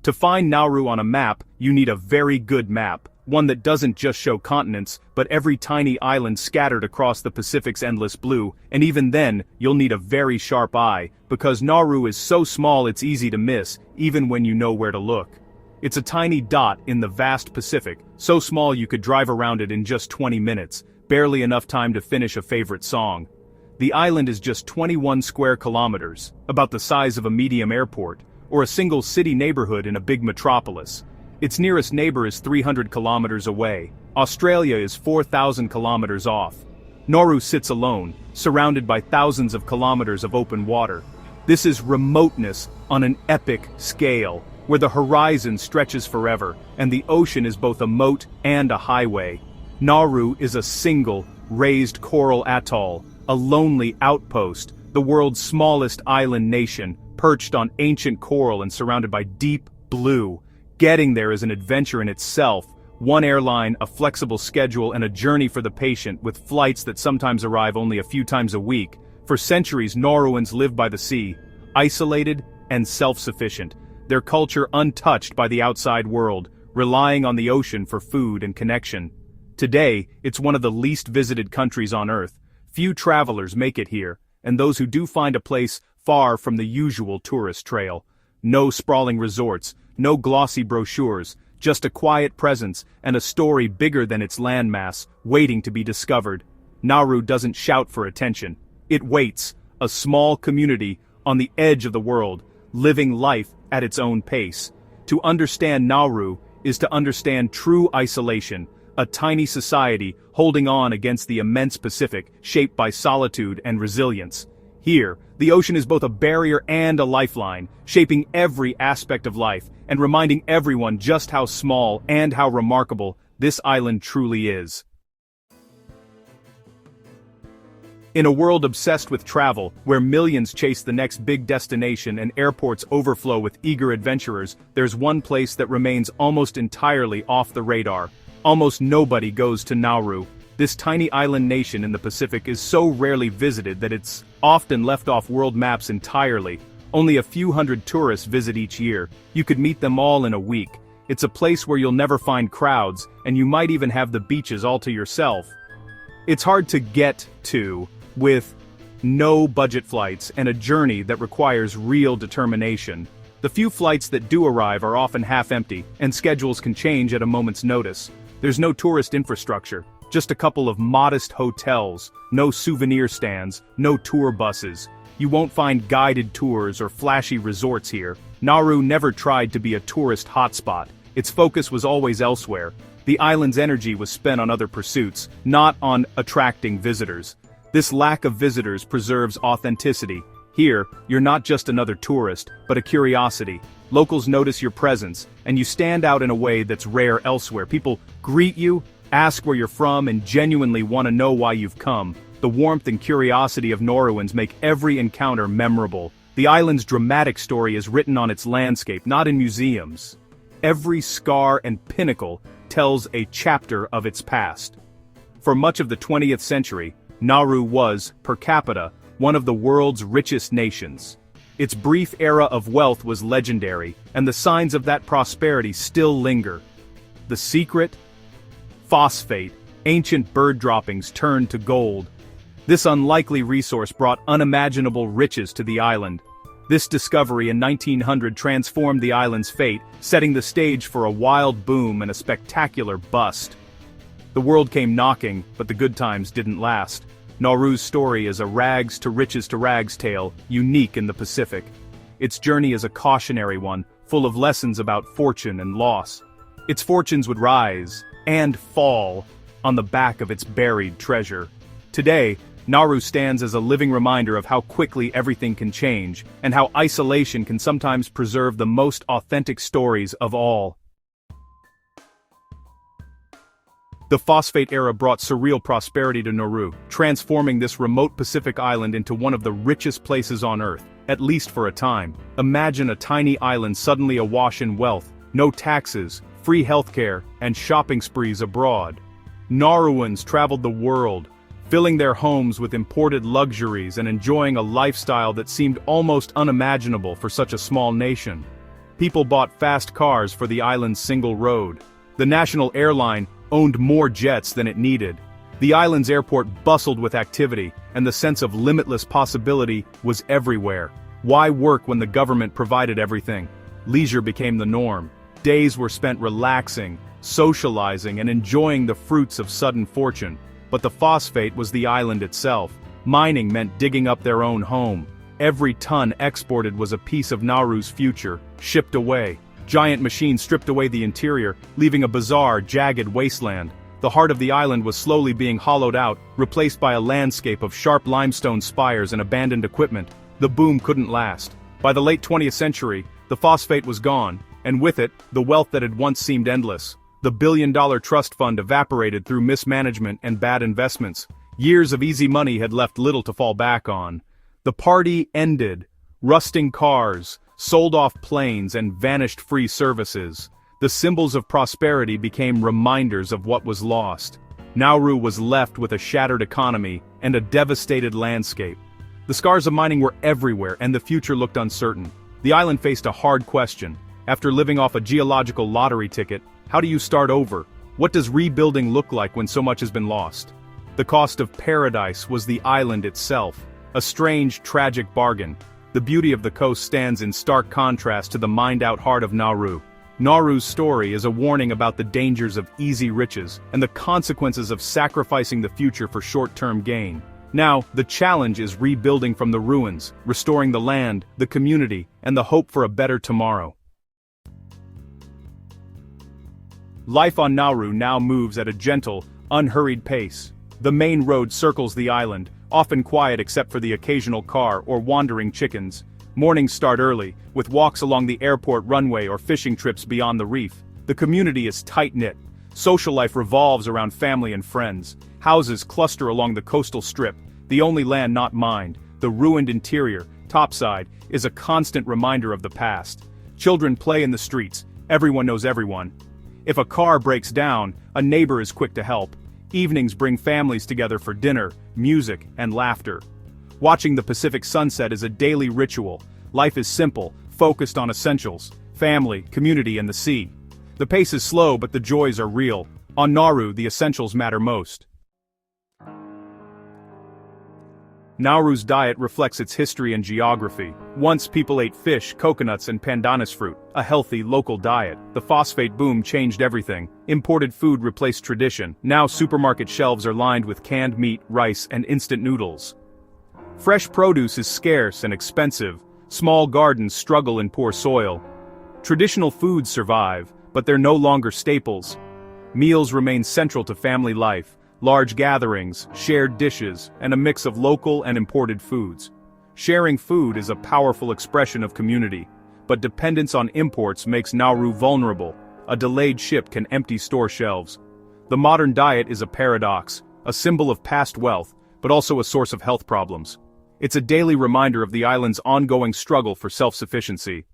To find Nauru on a map, you need a very good map, one that doesn't just show continents, but every tiny island scattered across the Pacific's endless blue, and even then, you'll need a very sharp eye, because Nauru is so small it's easy to miss, even when you know where to look. It's a tiny dot in the vast Pacific, so small you could drive around it in just 20 minutes, barely enough time to finish a favorite song. The island is just 21 square kilometers, about the size of a medium airport, or a single city neighborhood in a big metropolis. Its nearest neighbor is 300 kilometers away. Australia is 4,000 kilometers off. Nauru sits alone, surrounded by thousands of kilometers of open water. This is remoteness on an epic scale, where the horizon stretches forever, and the ocean is both a moat and a highway. Nauru is a single, raised coral atoll, a lonely outpost, the world's smallest island nation, perched on ancient coral and surrounded by deep blue. Getting there is an adventure in itself, one airline, a flexible schedule, and a journey for the patient, with flights that sometimes arrive only a few times a week. For centuries, Nauruans lived by the sea, isolated and self-sufficient, their culture untouched by the outside world, relying on the ocean for food and connection. Today, it's one of the least visited countries on Earth. Few travelers make it here, and those who do find a place far from the usual tourist trail. No sprawling resorts, no glossy brochures, just a quiet presence and a story bigger than its landmass, waiting to be discovered. Nauru doesn't shout for attention. It waits, a small community on the edge of the world, living life at its own pace. To understand Nauru is to understand true isolation, a tiny society holding on against the immense Pacific, shaped by solitude and resilience. Here, the ocean is both a barrier and a lifeline, shaping every aspect of life and reminding everyone just how small and how remarkable this island truly is. In a world obsessed with travel, where millions chase the next big destination and airports overflow with eager adventurers, there's one place that remains almost entirely off the radar. Almost nobody goes to Nauru. This tiny island nation in the Pacific is so rarely visited that it's often left off world maps entirely. Only a few hundred tourists visit each year. You could meet them all in a week. It's a place where you'll never find crowds, and you might even have the beaches all to yourself. It's hard to get to, with no budget flights and a journey that requires real determination. The few flights that do arrive are often half-empty, and schedules can change at a moment's notice. There's no tourist infrastructure, just a couple of modest hotels, no souvenir stands, no tour buses. You won't find guided tours or flashy resorts here. Nauru never tried to be a tourist hotspot. Its focus was always elsewhere. The island's energy was spent on other pursuits, not on attracting visitors. This lack of visitors preserves authenticity. Here, you're not just another tourist, but a curiosity. Locals notice your presence, and you stand out in a way that's rare elsewhere. People greet you, ask where you're from, and genuinely want to know why you've come. The warmth and curiosity of Nauruans make every encounter memorable. The island's dramatic story is written on its landscape, not in museums. Every scar and pinnacle tells a chapter of its past. For much of the 20th century, Nauru was, per capita, one of the world's richest nations. Its brief era of wealth was legendary, and the signs of that prosperity still linger. The secret? Phosphate, ancient bird droppings turned to gold. This unlikely resource brought unimaginable riches to the island. This discovery in 1900 transformed the island's fate, setting the stage for a wild boom and a spectacular bust. The world came knocking, but the good times didn't last. Nauru's story is a rags to rags tale, unique in the Pacific. Its journey is a cautionary one, full of lessons about fortune and loss. Its fortunes would rise and fall on the back of its buried treasure. Today, Nauru stands as a living reminder of how quickly everything can change, and how isolation can sometimes preserve the most authentic stories of all. The phosphate era brought surreal prosperity to Nauru, transforming this remote Pacific island into one of the richest places on Earth, at least for a time. Imagine a tiny island suddenly awash in wealth, no taxes, free healthcare, and shopping sprees abroad. Nauruans traveled the world, filling their homes with imported luxuries and enjoying a lifestyle that seemed almost unimaginable for such a small nation. People bought fast cars for the island's single road. The national airline owned more jets than it needed. The island's airport bustled with activity, and the sense of limitless possibility was everywhere. Why work when the government provided everything? Leisure became the norm. Days were spent relaxing, socializing, and enjoying the fruits of sudden fortune. But the phosphate was the island itself. Mining meant digging up their own home. Every ton exported was a piece of Nauru's future, shipped away. Giant machines stripped away the interior, leaving a bizarre, jagged wasteland. The heart of the island was slowly being hollowed out, replaced by a landscape of sharp limestone spires and abandoned equipment. The boom couldn't last. By the late 20th century, the phosphate was gone, and with it, the wealth that had once seemed endless. The billion-dollar trust fund evaporated through mismanagement and bad investments. Years of easy money had left little to fall back on. The party ended. Rusting cars, sold-off planes, and vanished free services. The symbols of prosperity became reminders of what was lost. Nauru was left with a shattered economy and a devastated landscape. The scars of mining were everywhere, and the future looked uncertain. The island faced a hard question. After living off a geological lottery ticket, how do you start over? What does rebuilding look like when so much has been lost? The cost of paradise was the island itself, a strange, tragic bargain. The beauty of the coast stands in stark contrast to the mined-out heart of Nauru. Nauru's story is a warning about the dangers of easy riches and the consequences of sacrificing the future for short-term gain. Now, the challenge is rebuilding from the ruins, restoring the land, the community, and the hope for a better tomorrow. Life on Nauru now moves at a gentle, unhurried pace. The main road circles the island, often quiet except for the occasional car or wandering chickens. Mornings start early, with walks along the airport runway or fishing trips beyond the reef. The community is tight-knit. Social life revolves around family and friends. Houses cluster along the coastal strip, the only land not mined. The ruined interior, topside, is a constant reminder of the past. Children play in the streets, everyone knows everyone. If a car breaks down, a neighbor is quick to help. Evenings bring families together for dinner, music, and laughter. Watching the Pacific sunset is a daily ritual. Life is simple, focused on essentials: family, community, and the sea. The pace is slow, but the joys are real. On Nauru, the essentials matter most. Nauru's diet reflects its history and geography. Once people ate fish, coconuts, and pandanus fruit, a healthy, local diet. The phosphate boom changed everything. Imported food replaced tradition. Now supermarket shelves are lined with canned meat, rice, and instant noodles. Fresh produce is scarce and expensive. Small gardens struggle in poor soil. Traditional foods survive, but they're no longer staples. Meals remain central to family life. Large gatherings, shared dishes, and a mix of local and imported foods. Sharing food is a powerful expression of community, but dependence on imports makes Nauru vulnerable. A delayed ship can empty store shelves. The modern diet is a paradox, a symbol of past wealth, but also a source of health problems. It's a daily reminder of the island's ongoing struggle for self-sufficiency.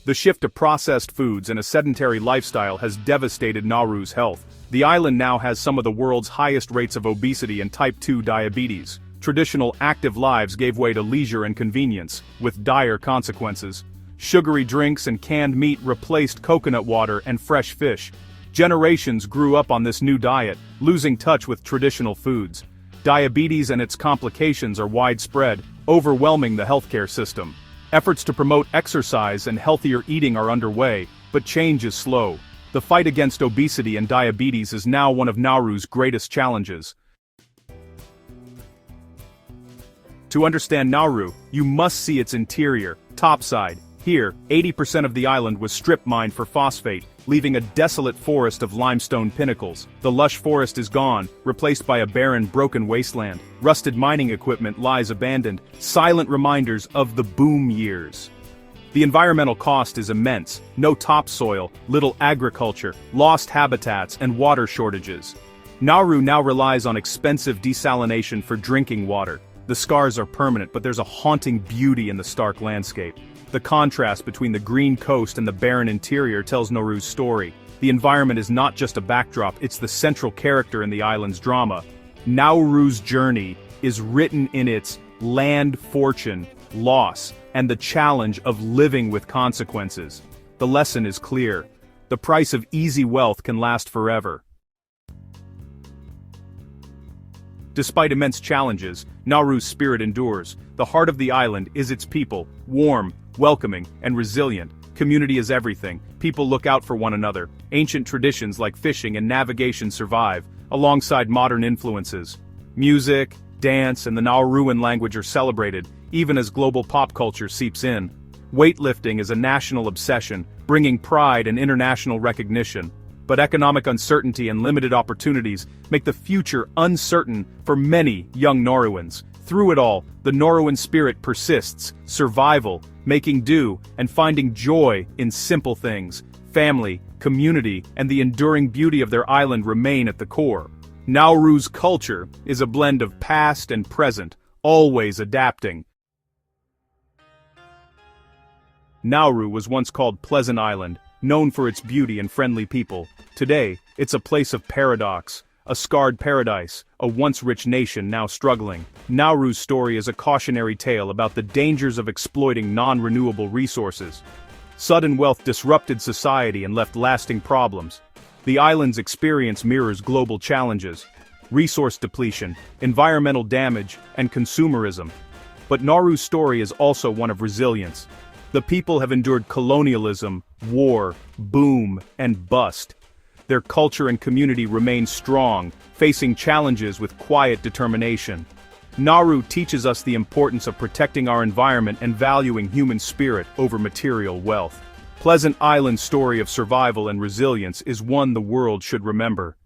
The shift to processed foods and a sedentary lifestyle has devastated Nauru's health. The island now has some of the world's highest rates of obesity and type 2 diabetes. Traditional active lives gave way to leisure and convenience, with dire consequences. Sugary drinks and canned meat replaced coconut water and fresh fish. Generations grew up on this new diet, losing touch with traditional foods. Diabetes and its complications are widespread, overwhelming the healthcare system. Efforts to promote exercise and healthier eating are underway, but change is slow. The fight against obesity and diabetes is now one of Nauru's greatest challenges. To understand Nauru, you must see its interior, topside. Here, 80% of the island was strip mined for phosphate, leaving a desolate forest of limestone pinnacles. The lush forest is gone, replaced by a barren, broken wasteland. Rusted mining equipment lies abandoned, silent reminders of the boom years. The environmental cost is immense: no topsoil, little agriculture, lost habitats, and water shortages. Nauru now relies on expensive desalination for drinking water. The scars are permanent, but there's a haunting beauty in the stark landscape. The contrast between the green coast and the barren interior tells Nauru's story. The environment is not just a backdrop, it's the central character in the island's drama. Nauru's journey is written in its land fortune, loss, and the challenge of living with consequences. The lesson is clear. The price of easy wealth can last forever. Despite immense challenges, Nauru's spirit endures. The heart of the island is its people, warm, welcoming, and resilient. Community is everything. People look out for one another. Ancient traditions like fishing and navigation survive, alongside modern influences. Music, dance, and the Nauruan language are celebrated, even as global pop culture seeps in. Weightlifting is a national obsession, bringing pride and international recognition. But economic uncertainty and limited opportunities make the future uncertain for many young Nauruans. Through it all, the Nauruan spirit persists, survival, making do, and finding joy in simple things. Family, community, and the enduring beauty of their island remain at the core. Nauru's culture is a blend of past and present, always adapting. Nauru was once called Pleasant Island, known for its beauty and friendly people. Today, it's a place of paradox, a scarred paradise, a once rich nation now struggling. Nauru's story is a cautionary tale about the dangers of exploiting non-renewable resources. Sudden wealth disrupted society and left lasting problems. The island's experience mirrors global challenges: resource depletion, environmental damage, and consumerism. But Nauru's story is also one of resilience. The people have endured colonialism, war, boom, and bust. Their culture and community remain strong, facing challenges with quiet determination. Nauru teaches us the importance of protecting our environment and valuing human spirit over material wealth. Pleasant Island's story of survival and resilience is one the world should remember.